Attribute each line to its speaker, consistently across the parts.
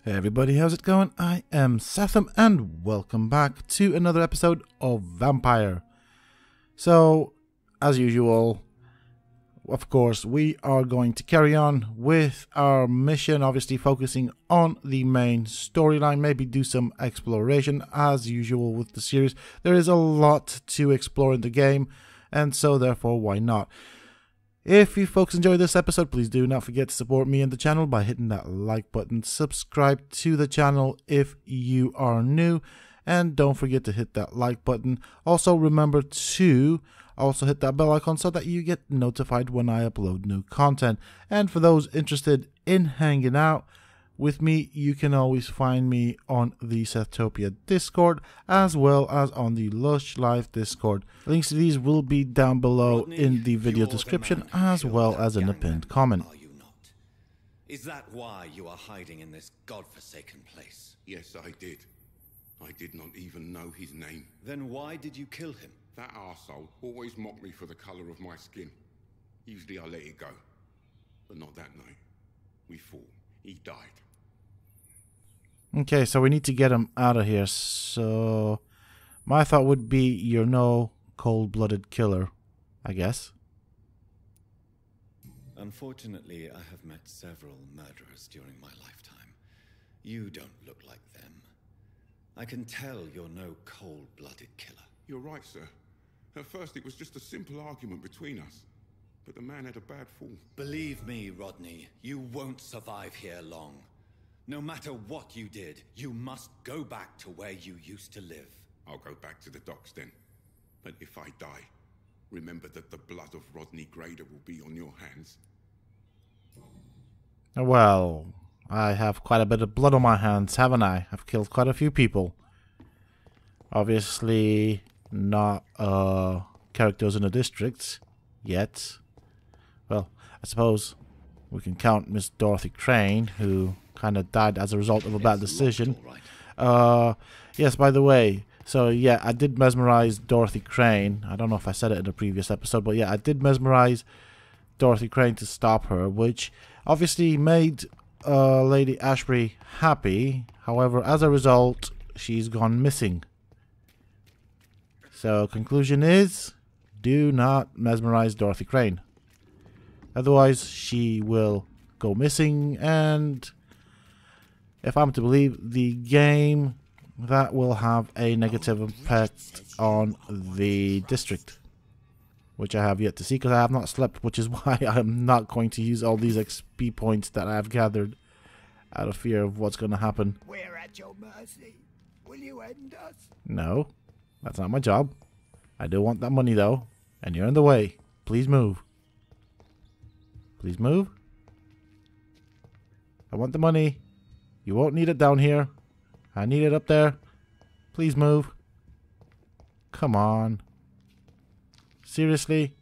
Speaker 1: Hey everybody, how's it going? I am Sethum and welcome back to another episode of Vampyr. So, as usual, of course, we are going to carry on with our mission, obviously focusing on the main storyline, maybe do some exploration as usual with the series. There is a lot to explore in the game, and so therefore, why not? If you folks enjoyed this episode, please do not forget to support me and the channel by hitting that like button. Subscribe to the channel if you are new, and don't forget to hit that like button. Also remember to hit that bell icon so that you get notified when I upload new content. And for those interested in hanging out with me, you can always find me on the Sethtopia Discord as well as on the Lush Live Discord. Links to these will be down below in the video description as well as in the pinned comment.
Speaker 2: Are you not? Is that why you are hiding in this godforsaken place?
Speaker 3: Yes, I did. I did not even know his name.
Speaker 2: Then why did you kill him?
Speaker 3: That arsehole always mocked me for the colour of my skin. Usually I let it go. But not that night. We fought. He died.
Speaker 1: Okay, so we need to get him out of here. So my thought would be you're no cold-blooded killer, I guess.
Speaker 2: Unfortunately, I have met several murderers during my lifetime. You don't look like them. I can tell you're no cold-blooded killer.
Speaker 3: You're right, sir. At first it was just a simple argument between us. But the man had a bad fall.
Speaker 2: Believe me, Rodney, you won't survive here long. No matter what you did, you must go back to where you used to live.
Speaker 3: I'll go back to the docks then. But if I die, remember that the blood of Rodney Grader will be on your hands.
Speaker 1: Well, I have quite a bit of blood on my hands, haven't I? I've killed quite a few people. Obviously, not characters in the district yet. Well, I suppose we can count Miss Dorothy Crane, who kind of died as a result of a bad decision. Yes, by the way, so yeah, I did mesmerize Dorothy Crane. I don't know if I said it in a previous episode, but yeah, I did mesmerize Dorothy Crane to stop her, which obviously made Lady Ashbury happy. However, as a result, she's gone missing. So, conclusion is, do not mesmerize Dorothy Crane. Otherwise, she will go missing, and if I'm to believe the game, that will have a negative impact on the district, which I have yet to see because I have not slept, which is why I'm not going to use all these XP points that I've gathered out of fear of what's going to happen.
Speaker 4: We're at your mercy. Will you end us?
Speaker 1: No, that's not my job. I do want that money though, and you're in the way. Please move. Please move. I want the money. You won't need it down here. I need it up there. Please move. Come on. Seriously?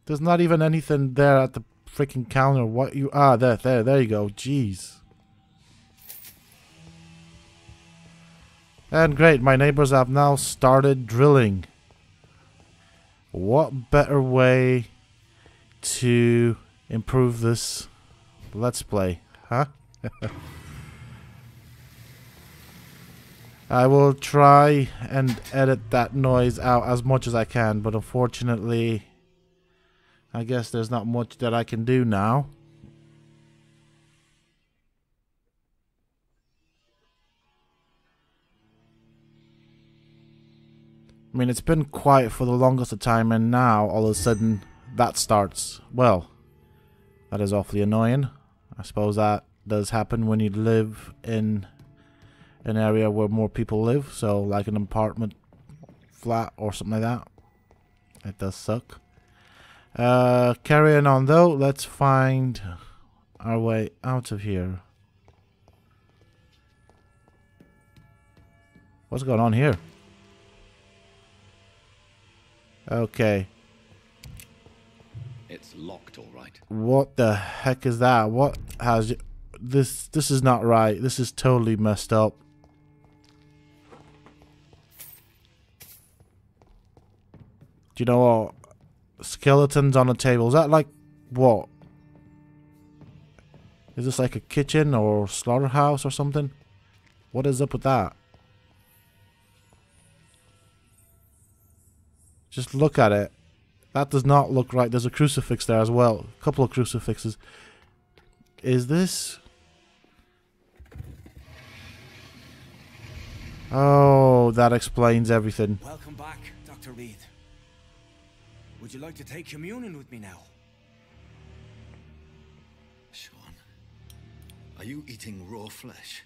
Speaker 1: There's not even anything there at the freaking counter. What you... Ah, there you go. Jeez. And great, my neighbors have now started drilling. What better way to improve this Let's Play, huh? I will try and edit that noise out as much as I can, but unfortunately, I guess there's not much that I can do now. I mean, it's been quiet for the longest of time, and now, all of a sudden, that starts. Well, that is awfully annoying. I suppose that does happen when you live in an area where more people live, so like an apartment flat or something like that. It does suck. Carrying on though, let's find our way out of here. What's going on here? Okay.
Speaker 2: It's locked, all right.
Speaker 1: What the heck is that? What has this is not right. This is totally messed up. Do you know what? Skeletons on a table. Is that like what? Is this like a kitchen or slaughterhouse or something? What is up with that? Just look at it. That does not look right. There's a crucifix there as well. A couple of crucifixes. Is this... Oh, that explains everything.
Speaker 5: Welcome back, Dr. Reed. Would you like to take communion with me now?
Speaker 2: Sean, are you eating raw flesh?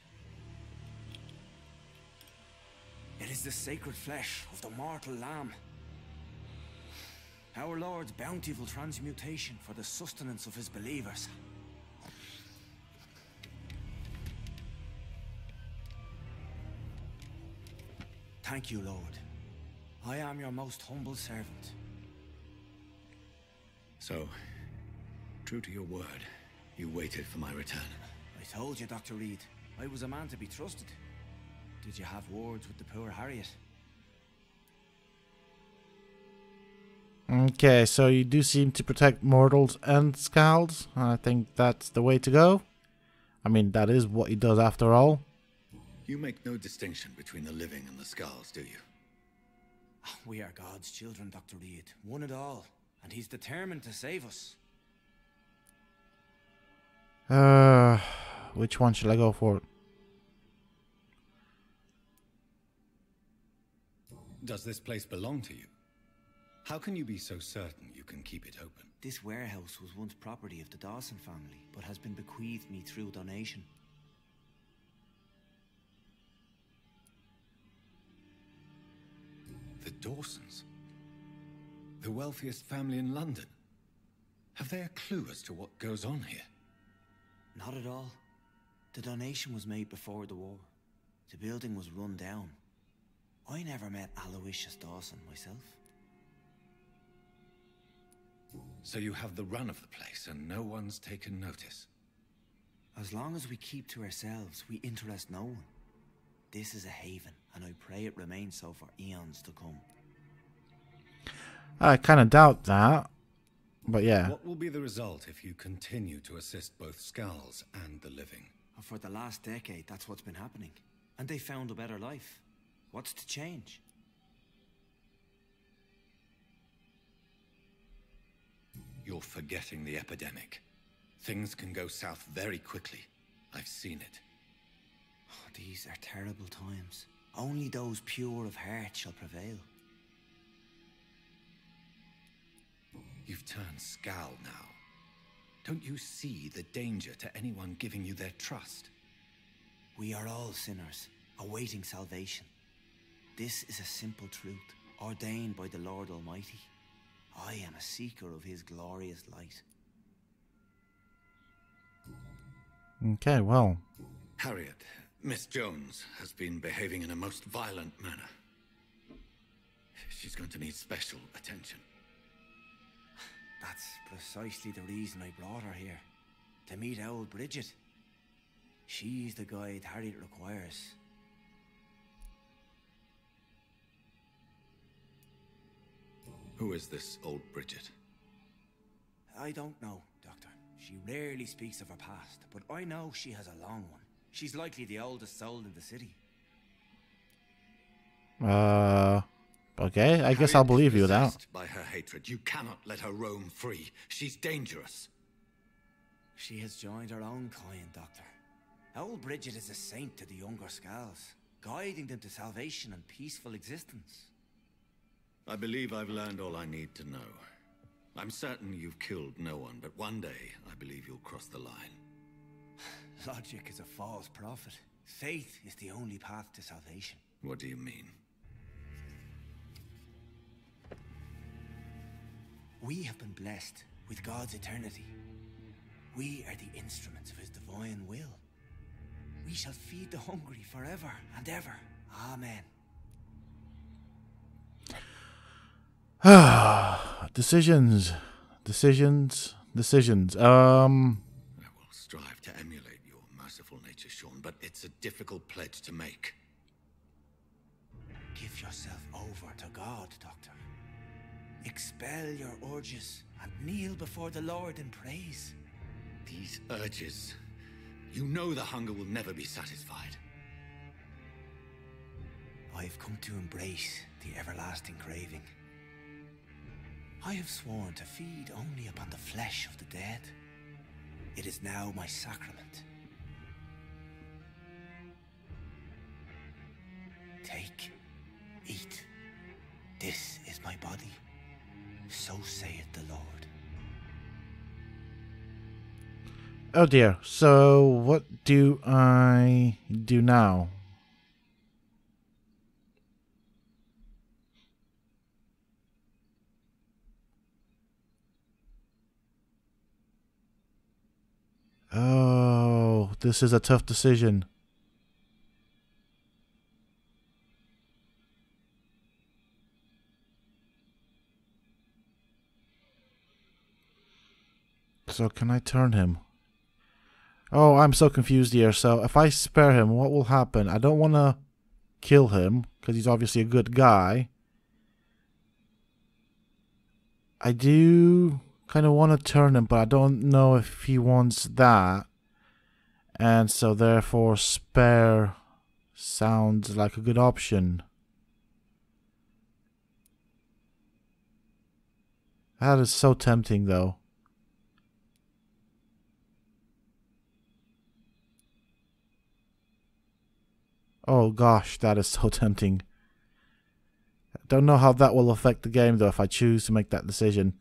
Speaker 5: It is the sacred flesh of the mortal lamb. Our Lord's bountiful transmutation for the sustenance of his believers. Thank you, Lord. I am your most humble servant.
Speaker 2: So, true to your word, you waited for my return.
Speaker 5: I told you, Dr. Reed, I was a man to be trusted. Did you have words with the poor Harriet?
Speaker 1: Okay, so you do seem to protect mortals and Skalds. I think that's the way to go. I mean, that is what he does after all.
Speaker 2: You make no distinction between the living and the Skulls, do you?
Speaker 5: We are God's children, Dr. Reed. One and all. And he's determined to save us.
Speaker 1: Which one should I go for?
Speaker 2: Does this place belong to you? How can you be so certain you can keep it open?
Speaker 5: This warehouse was once property of the Dawson family, but has been bequeathed me through donation.
Speaker 2: The Dawsons? The wealthiest family in London? Have they a clue as to what goes on here?
Speaker 5: Not at all. The donation was made before the war. The building was run down. I never met Aloysius Dawson myself.
Speaker 2: So you have the run of the place and no one's taken notice?
Speaker 5: As long as we keep to ourselves, we interest no one. This is a haven, and I pray it remains so for eons to come.
Speaker 1: I kind of doubt that, but yeah.
Speaker 2: What will be the result if you continue to assist both Skulls and the living?
Speaker 5: For the last decade, that's what's been happening. And they found a better life. What's to change?
Speaker 2: You're forgetting the epidemic. Things can go south very quickly. I've seen it.
Speaker 5: Oh, these are terrible times. Only those pure of heart shall prevail.
Speaker 2: You've turned Skal now. Don't you see the danger to anyone giving you their trust?
Speaker 5: We are all sinners, awaiting salvation. This is a simple truth, ordained by the Lord Almighty. I am a seeker of his glorious light.
Speaker 1: Okay, well.
Speaker 2: Harriet, Miss Jones, has been behaving in a most violent manner. She's going to need special attention.
Speaker 5: That's precisely the reason I brought her here. To meet old Bridget. She's the guide Harriet requires.
Speaker 2: Who is this old Bridget?
Speaker 5: I don't know, Doctor. She rarely speaks of her past, but I know she has a long one. She's likely the oldest soul in the city.
Speaker 1: Okay, I guess I'll believe you that.
Speaker 2: By her hatred, you cannot let her roam free. She's dangerous.
Speaker 5: She has joined her own kind, Doctor. Old Bridget is a saint to the younger Skals, guiding them to salvation and peaceful existence.
Speaker 2: I believe I've learned all I need to know. I'm certain you've killed no one, but one day I believe you'll cross the line.
Speaker 5: Logic is a false prophet. Faith is the only path to salvation.
Speaker 2: What do you mean?
Speaker 5: We have been blessed with God's eternity. We are the instruments of his divine will. We shall feed the hungry forever and ever. Amen.
Speaker 1: Decisions.
Speaker 2: I will strive to emulate your merciful nature, Sean, but it's a difficult pledge to make.
Speaker 5: Give yourself over to God, Doctor. Expel your urges and kneel before the Lord in praise.
Speaker 2: These urges, You know the hunger will never be satisfied.
Speaker 5: I've come to embrace the everlasting craving. I have sworn to feed only upon the flesh of the dead. It is now my sacrament. Take, eat. This is my body. So saith the Lord.
Speaker 1: Oh dear, so what do I do now? Oh, this is a tough decision. So can I turn him? Oh, I'm so confused here. So if I spare him, what will happen? I don't want to kill him because he's obviously a good guy. I do kind of want to turn him, but I don't know if he wants that. And so therefore spare sounds like a good option. That is so tempting though. Oh gosh, that is so tempting. I don't know how that will affect the game though if I choose to make that decision.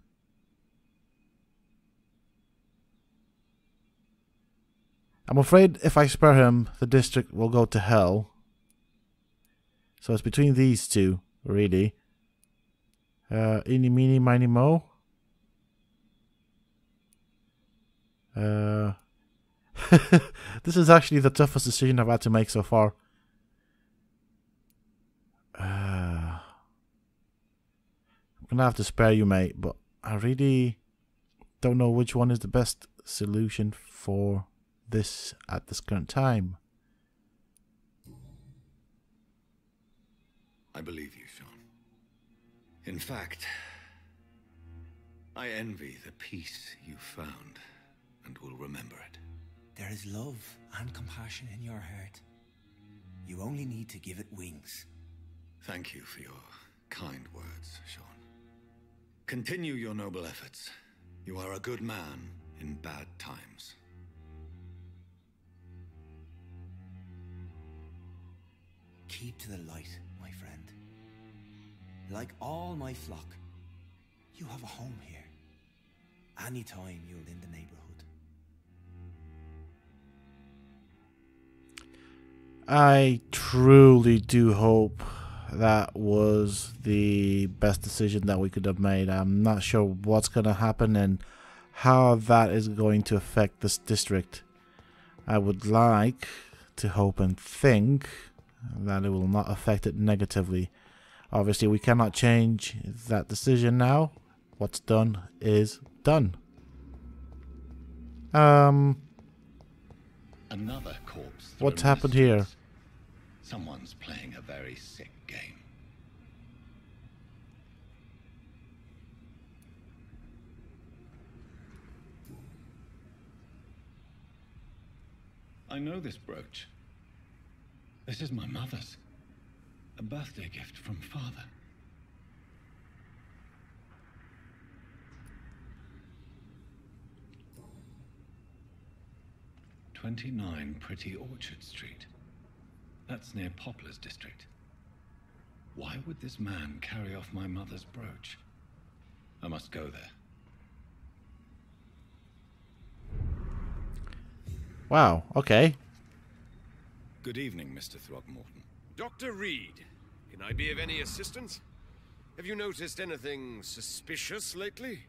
Speaker 1: I'm afraid if I spare him, the district will go to hell. So it's between these two, really. Eeny, meeny, miny, mo. This is actually the toughest decision I've had to make so far. I'm gonna have to spare you, mate, but I really don't know which one is the best solution for this at this current time.
Speaker 2: I believe you, Sean. In fact, I envy the peace you found and will remember it.
Speaker 5: There is love and compassion in your heart. You only need to give it wings.
Speaker 2: Thank you for your kind words, Sean. Continue your noble efforts. You are a good man in bad times.
Speaker 5: Keep to the light, my friend. Like all my flock, you have a home here. Anytime you're in the neighborhood.
Speaker 1: I truly do hope that was the best decision that we could have made. I'm not sure what's going to happen and how that is going to affect this district. I would like to hope and think that it will not affect it negatively. Obviously, we cannot change that decision now. What's done is done.
Speaker 2: Another corpse.
Speaker 1: What's happened here?
Speaker 2: Someone's playing a very sick game. I know this brooch. This is my mother's. A birthday gift from father. "29 Pretty Orchard Street. That's near Poplar's district. Why would this man carry off my mother's brooch? I must go there."
Speaker 1: Wow, okay.
Speaker 2: Good evening, Mr. Throgmorton.
Speaker 6: Dr. Reed, can I be of any assistance? Have you noticed anything suspicious lately?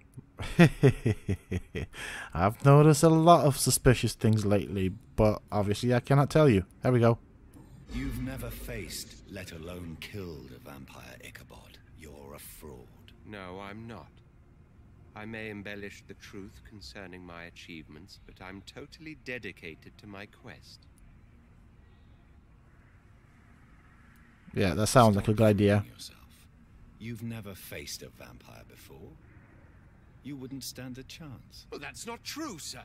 Speaker 1: I've noticed a lot of suspicious things lately, but obviously I cannot tell you. There we go.
Speaker 2: You've never faced, let alone killed, a vampire Ichabod. You're a fraud.
Speaker 6: No, I'm not. I may embellish the truth concerning my achievements, but I'm totally dedicated to my quest.
Speaker 1: Yeah, that sounds like a good idea.
Speaker 2: Yourself. You've never faced a vampire before. You wouldn't stand a chance.
Speaker 6: Well, that's not true, sir.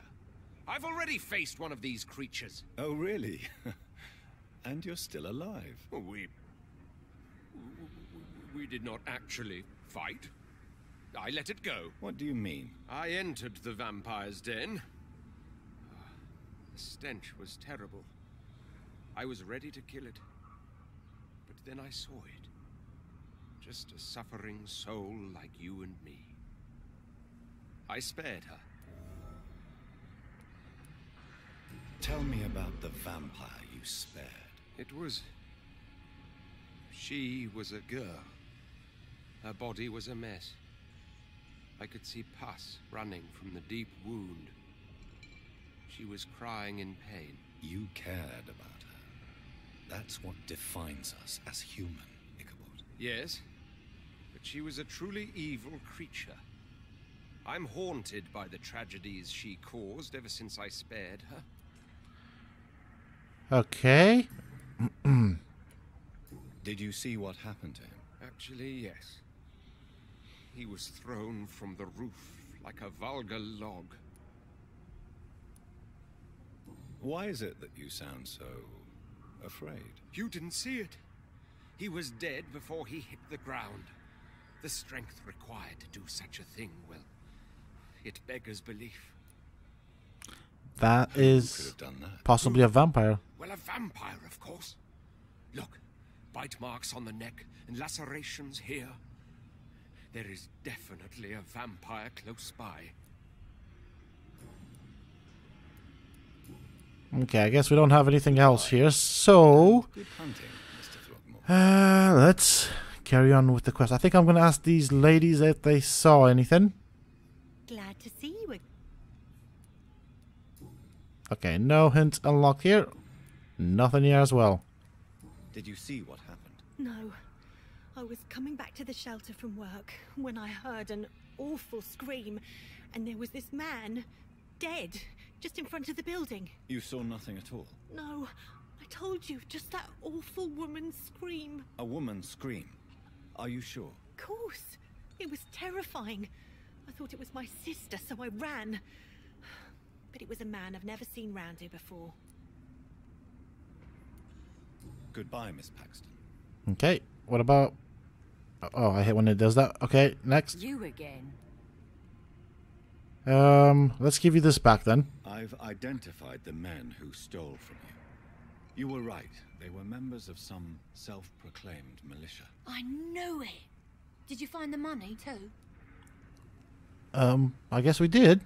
Speaker 6: I've already faced one of these creatures.
Speaker 2: Oh, really? And you're still alive.
Speaker 6: Well, we did not actually fight. I let it go.
Speaker 2: What do you mean?
Speaker 6: I entered the vampire's den. The stench was terrible. I was ready to kill it. But then I saw it. Just a suffering soul like you and me. I spared her.
Speaker 2: Tell me about the vampire you spared.
Speaker 6: She was a girl. Her body was a mess. I could see pus running from the deep wound. She was crying in pain.
Speaker 2: You cared about her. That's what defines us as human, Ichabod.
Speaker 6: Yes, but she was a truly evil creature. I'm haunted by the tragedies she caused ever since I spared her.
Speaker 1: Okay.
Speaker 2: Did you see what happened to him?
Speaker 6: Actually, yes. He was thrown from the roof like a vulgar log.
Speaker 2: Why is it that you sound so afraid?
Speaker 6: You didn't see it. He was dead before he hit the ground. The strength required to do such a thing, well, it beggars belief.
Speaker 1: That
Speaker 2: Who could
Speaker 1: is
Speaker 2: have done that?
Speaker 1: possibly a vampire.
Speaker 6: Well, a vampire, of course. Look, bite marks on the neck and lacerations here. There is definitely a vampire close by.
Speaker 1: Okay, I guess we don't have anything else here, so
Speaker 2: Good hunting, Mr. Throgmorton.
Speaker 1: let's carry on with the quest. I think I'm going to ask these ladies if they saw anything.
Speaker 7: Glad to see you again.
Speaker 1: Okay, no hints unlocked here. Nothing here as well.
Speaker 2: Did you see what happened?
Speaker 7: No. I was coming back to the shelter from work when I heard an awful scream, and there was this man, dead, just in front of the building.
Speaker 2: You saw nothing at all?
Speaker 7: No, I told you, just that awful woman's scream.
Speaker 2: A woman scream? Are you sure?
Speaker 7: Of course. It was terrifying. I thought it was my sister, so I ran. But it was a man I've never seen round here before.
Speaker 2: Goodbye, Miss Paxton.
Speaker 1: Okay, what about... Oh, I hate when it does that. Okay, next.
Speaker 8: You again.
Speaker 1: Let's give you this back then.
Speaker 2: I've identified the men who stole from you. You were right. They were members of some self-proclaimed militia.
Speaker 8: I knew it. Did you find the money too?
Speaker 1: I guess we did.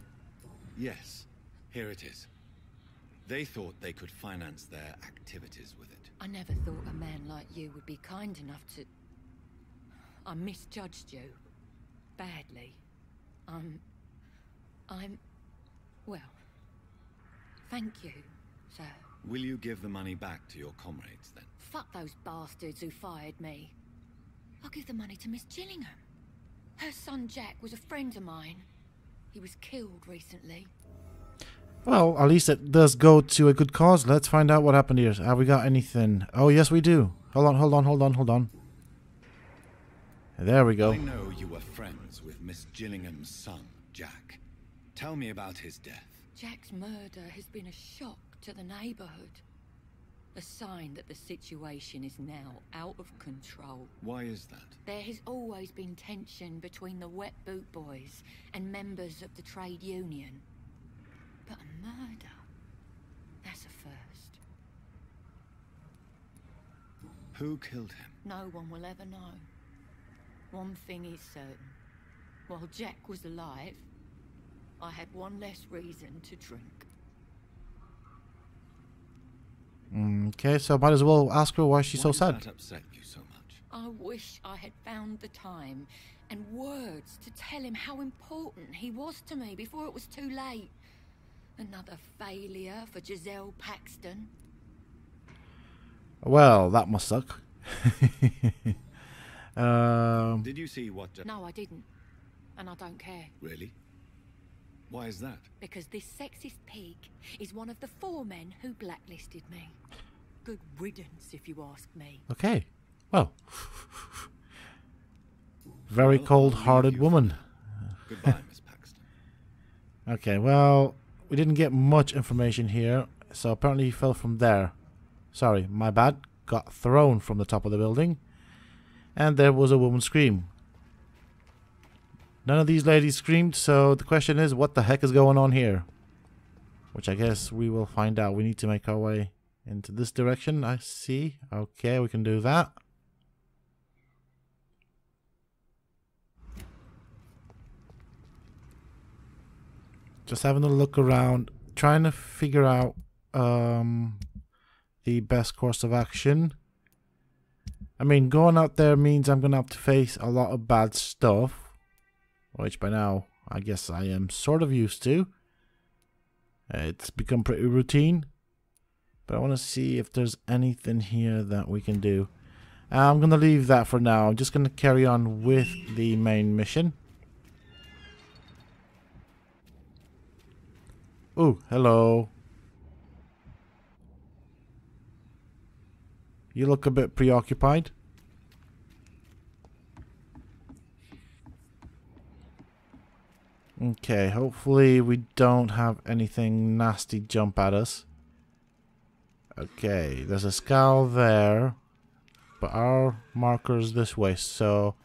Speaker 2: Yes, here it is. They thought they could finance their activities with it.
Speaker 8: I never thought a man like you would be kind enough to... I misjudged you. Badly. Well, thank you, sir.
Speaker 2: Will you give the money back to your comrades, then?
Speaker 8: Fuck those bastards who fired me. I'll give the money to Miss Gillingham. Her son Jack was a friend of mine. He was killed recently.
Speaker 1: Well, at least it does go to a good cause. Let's find out what happened here. Have we got anything? Oh, yes, we do. Hold on. There we go.
Speaker 2: I know you were friends with Miss Gillingham's son, Jack. Tell me about his death.
Speaker 8: Jack's murder has been a shock to the neighborhood. A sign that the situation is now out of control.
Speaker 2: Why is that?
Speaker 8: There has always been tension between the Wet Boot Boys and members of the trade union. But a murder? That's a first.
Speaker 2: Who killed him?
Speaker 8: No one will ever know. One thing is certain. While Jack was alive, I had one less reason to drink.
Speaker 1: Okay, so might as well ask her why she's so sad.
Speaker 2: Why does that upset you so much?
Speaker 8: I wish I had found the time and words to tell him how important he was to me before it was too late. Another failure for Giselle Paxton.
Speaker 1: Well, that must suck.
Speaker 2: Did you see what...
Speaker 8: No, I didn't. And I don't care.
Speaker 2: Really? Why is that?
Speaker 8: Because this sexist pig is one of the 4 men who blacklisted me. Good riddance, if you ask me.
Speaker 1: Okay, well. Very cold-hearted woman.
Speaker 2: Goodbye, Miss Paxton.
Speaker 1: Okay, well, we didn't get much information here. So apparently he fell from there. Sorry, my bad. Got thrown from the top of the building. And there was a woman scream. None of these ladies screamed, so the question is, what the heck is going on here? Which I guess we will find out. We need to make our way into this direction, I see. Okay, we can do that. Just having a look around, trying to figure out the best course of action. I mean, going out there means I'm going to have to face a lot of bad stuff, which by now I guess I am sort of used to. It's become pretty routine, but I want to see if there's anything here that we can do. I'm going to leave that for now. I'm just going to carry on with the main mission. Oh, hello. You look a bit preoccupied. Okay, hopefully we don't have anything nasty jump at us. Okay, there's a skull there, but our marker's this way, so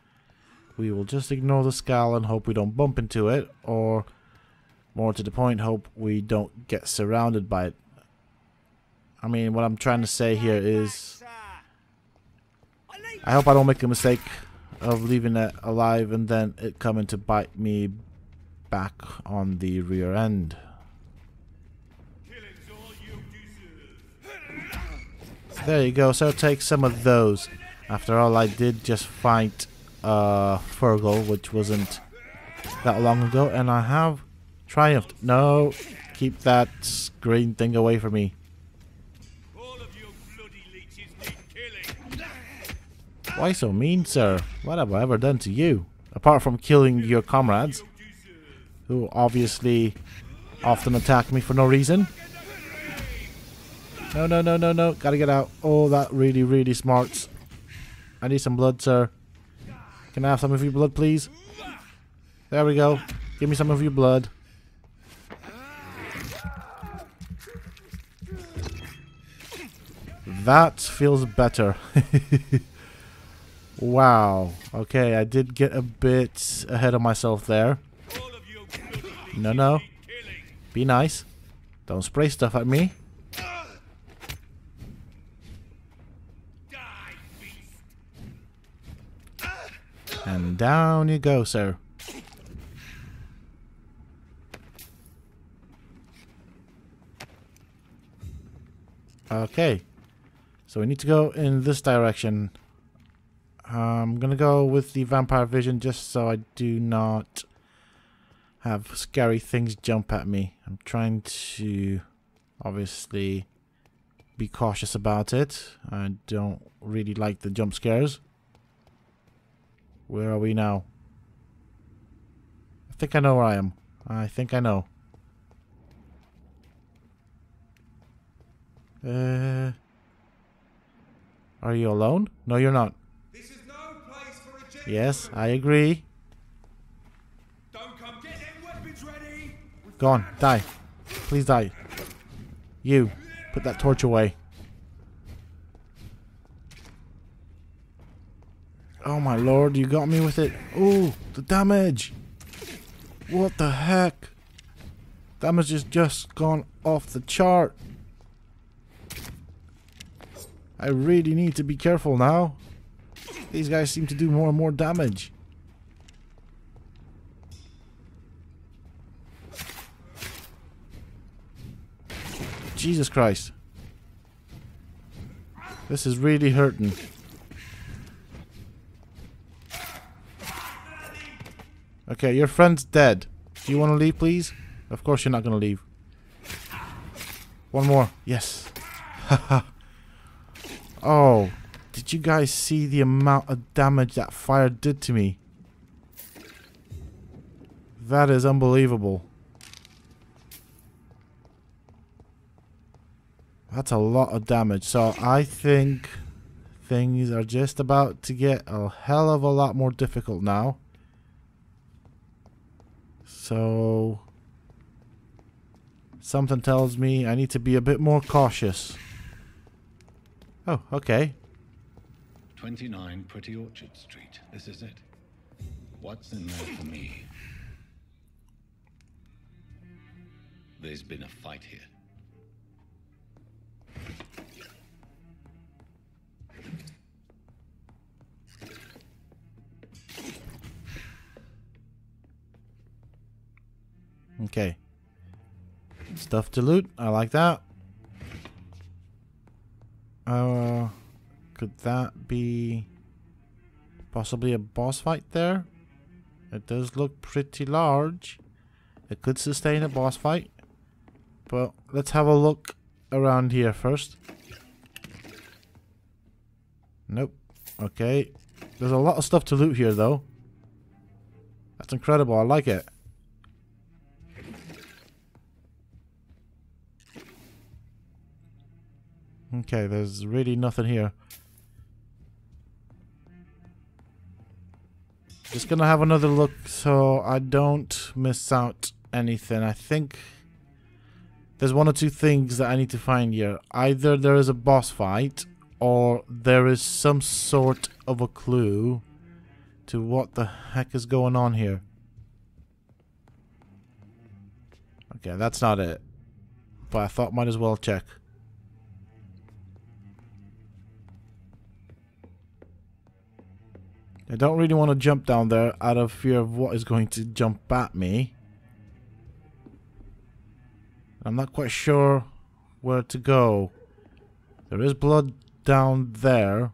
Speaker 1: we will just ignore the skull and hope we don't bump into it, or more to the point, hope we don't get surrounded by it. I mean, what I'm trying to say here is, I hope I don't make a mistake of leaving it alive and then it coming to bite me back on the rear end. There you go, so take some of those. After all, I did just fight Fergal, which wasn't that long ago, and I have triumphed. No, keep that green thing away from me. Why so mean, sir? What have I ever done to you? Apart from killing your comrades, who obviously often attack me for no reason. No, no, no, no, no. Gotta get out. Oh, that really, really smarts. I need some blood, sir. Can I have some of your blood, please? There we go. Give me some of your blood. That feels better. Wow. Okay, I did get a bit ahead of myself there. No, no. Be nice. Don't spray stuff at me. And down you go, sir. Okay. So we need to go in this direction. I'm gonna go with the vampire vision just so I do not have scary things jump at me. I'm trying to obviously be cautious about it. I don't really like the jump scares. Where are we now? I think I know where I am. I think I know. Are you alone? No, you're not.
Speaker 9: This is no place for a gentleman.
Speaker 1: Yes, I agree.
Speaker 9: Don't come. Get them weapons ready.
Speaker 1: Go on, die. Please die. You, put that torch away. Oh my lord, you got me with it. Oh, the damage. What the heck? Damage has just gone off the chart. I really need to be careful now. These guys seem to do more and more damage. Jesus Christ. This is really hurting. Okay, your friend's dead. Do you want to leave, please? Of course you're not going to leave. One more. Yes. Haha. Oh, did you guys see the amount of damage that fire did to me? That is unbelievable. That's a lot of damage. So I think things are just about to get a hell of a lot more difficult now. So Something tells me I need to be a bit more cautious. Oh, okay.
Speaker 2: 29 Pretty Orchard Street. This is it. What's in there for me? There's been a fight here.
Speaker 1: Okay. Stuff to loot. I like that. Could that be possibly a boss fight there? It does look pretty large. It could sustain a boss fight. But let's have a look around here first. Nope. Okay. There's a lot of stuff to loot here though. That's incredible. I like it. Okay, there's really nothing here. Just gonna have another look so I don't miss out anything. I think there's one or two things that I need to find here. Either there is a boss fight or there is some sort of a clue to what the heck is going on here. Okay, that's not it. But I thought might as well check. I don't really want to jump down there out of fear of what is going to jump at me. I'm not quite sure where to go. There is blood down there.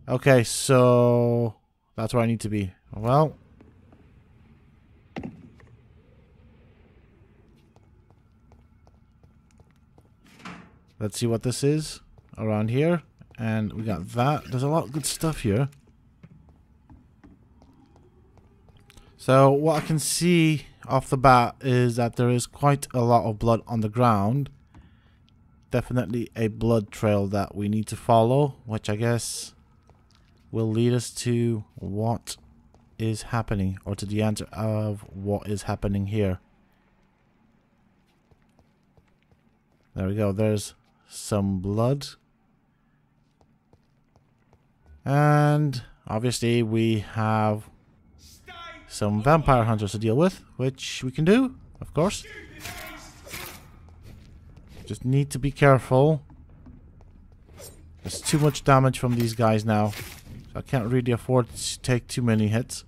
Speaker 1: Okay, so that's where I need to be. Well, let's see what this is around here. And we got that. There's a lot of good stuff here. So what I can see off the bat is that there is quite a lot of blood on the ground. Definitely a blood trail that we need to follow, which I guess will lead us to what is happening, or to the answer of what is happening here. There we go. There's some blood. And obviously we have some vampire hunters to deal with, which we can do, of course. Just need to be careful. There's too much damage from these guys now, so I can't really afford to take too many hits.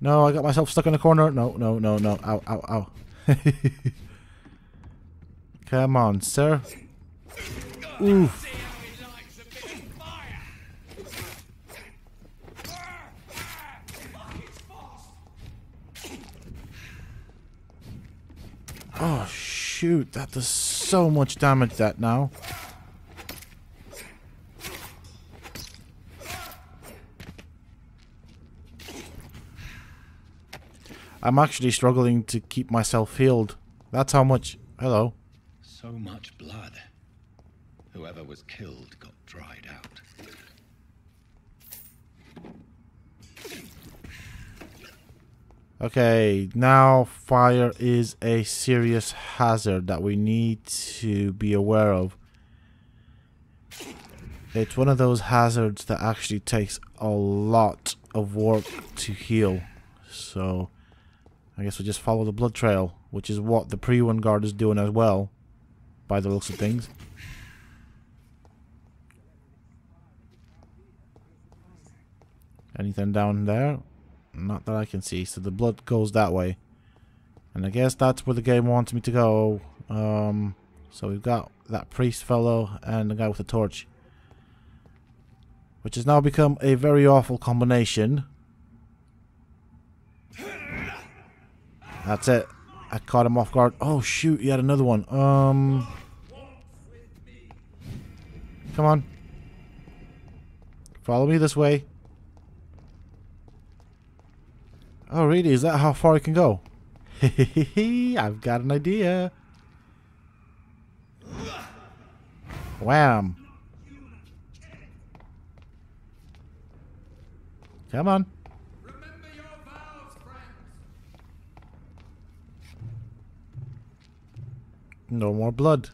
Speaker 1: No, I got myself stuck in a corner. No, no, no, no. Ow, ow, ow. Come on, sir. Oof. Oh shoot, that does so much damage that now. I'm actually struggling to keep myself healed. That's how much... Hello.
Speaker 2: So much blood. Whoever was killed got dried out.
Speaker 1: Okay, now fire is a serious hazard that we need to be aware of. It's one of those hazards that actually takes a lot of work to heal. So, I guess we'll just follow the blood trail, which is what the pre-one guard is doing as well, by the looks of things. Anything down there? Not that I can see. So the blood goes that way. And I guess that's where the game wants me to go. So we've got that priest fellow and the guy with the torch. Which has now become a very awful combination. That's it. I caught him off guard. Oh shoot, he had another one. Come on. Follow me this way. Oh really? Is that how far I can go? I've got an idea. Wham. Come on. No more blood.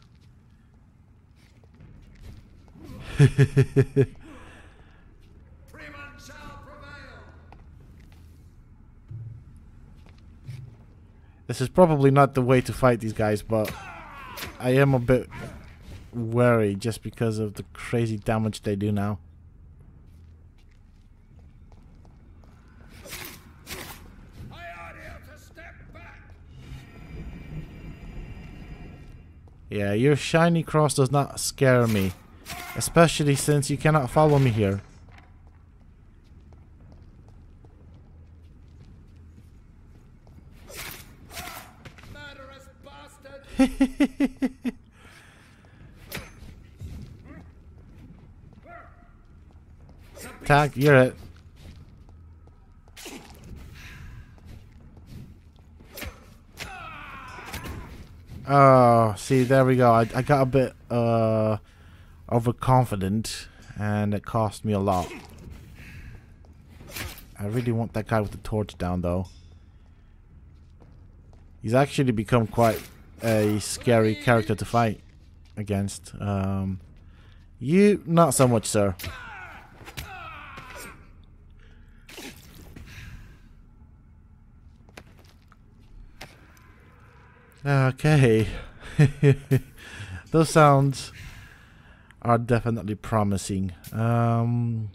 Speaker 1: This is probably not the way to fight these guys, but I am a bit wary just because of the crazy damage they do now. Yeah, your shiny cross does not scare me, especially since you cannot follow me here.
Speaker 9: Murderous bastard!
Speaker 1: Tag, you're it. Oh, see, there we go. I got a bit overconfident, and it cost me a lot. I really want that guy with the torch down, though. He's actually become quite a scary character to fight against. You, not so much, sir. Okay. Those sounds are definitely promising. So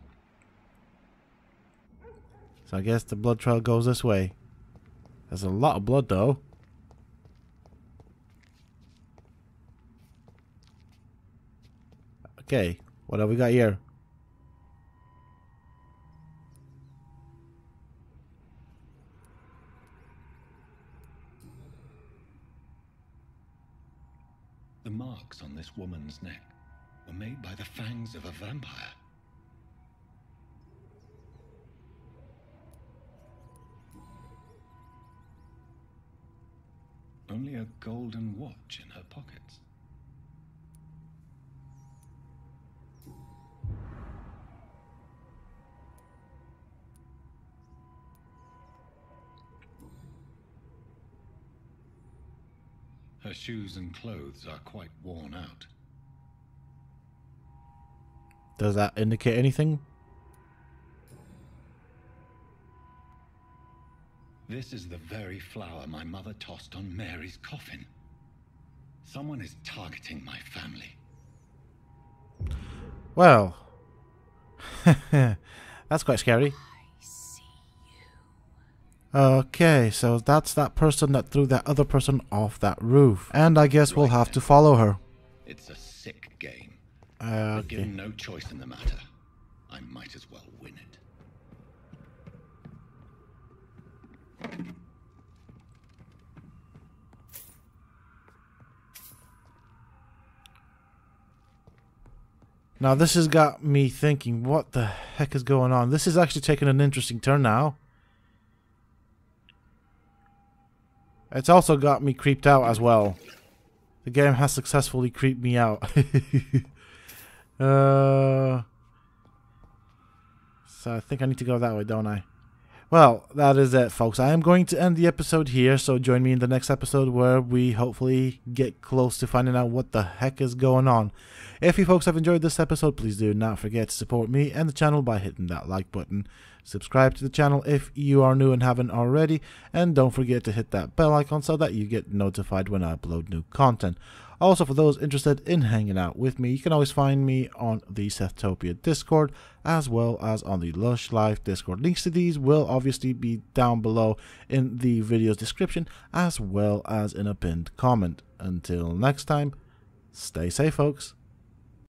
Speaker 1: I guess the blood trail goes this way. There's a lot of blood though. Okay, what have we got here?
Speaker 2: The marks on this woman's neck were made by the fangs of a vampire. Only a golden watch in her pockets. Her shoes and clothes are quite worn out.
Speaker 1: Does that indicate anything?
Speaker 2: This is the very flower my mother tossed on Mary's coffin. Someone is targeting my family.
Speaker 1: Well, that's quite scary. Okay, so that's that person that threw that other person off that roof. And I guess we'll have to follow her.
Speaker 2: It's a sick game.
Speaker 1: Okay.
Speaker 2: Given no choice in the matter, I might as well win it.
Speaker 1: Now this has got me thinking, what the heck is going on? This is actually taking an interesting turn now. It's also got me creeped out as well. The game has successfully creeped me out. So I think I need to go that way, don't I? Well, that is it, folks. I am going to end the episode here, so join me in the next episode where we hopefully get close to finding out what the heck is going on. If you folks have enjoyed this episode, please do not forget to support me and the channel by hitting that like button. Subscribe to the channel if you are new and haven't already, and don't forget to hit that bell icon so that you get notified when I upload new content. Also, for those interested in hanging out with me, you can always find me on the Sethtopia Discord as well as on the Lush Life Discord. Links to these will obviously be down below in the video's description as well as in a pinned comment. Until next time, stay safe, folks.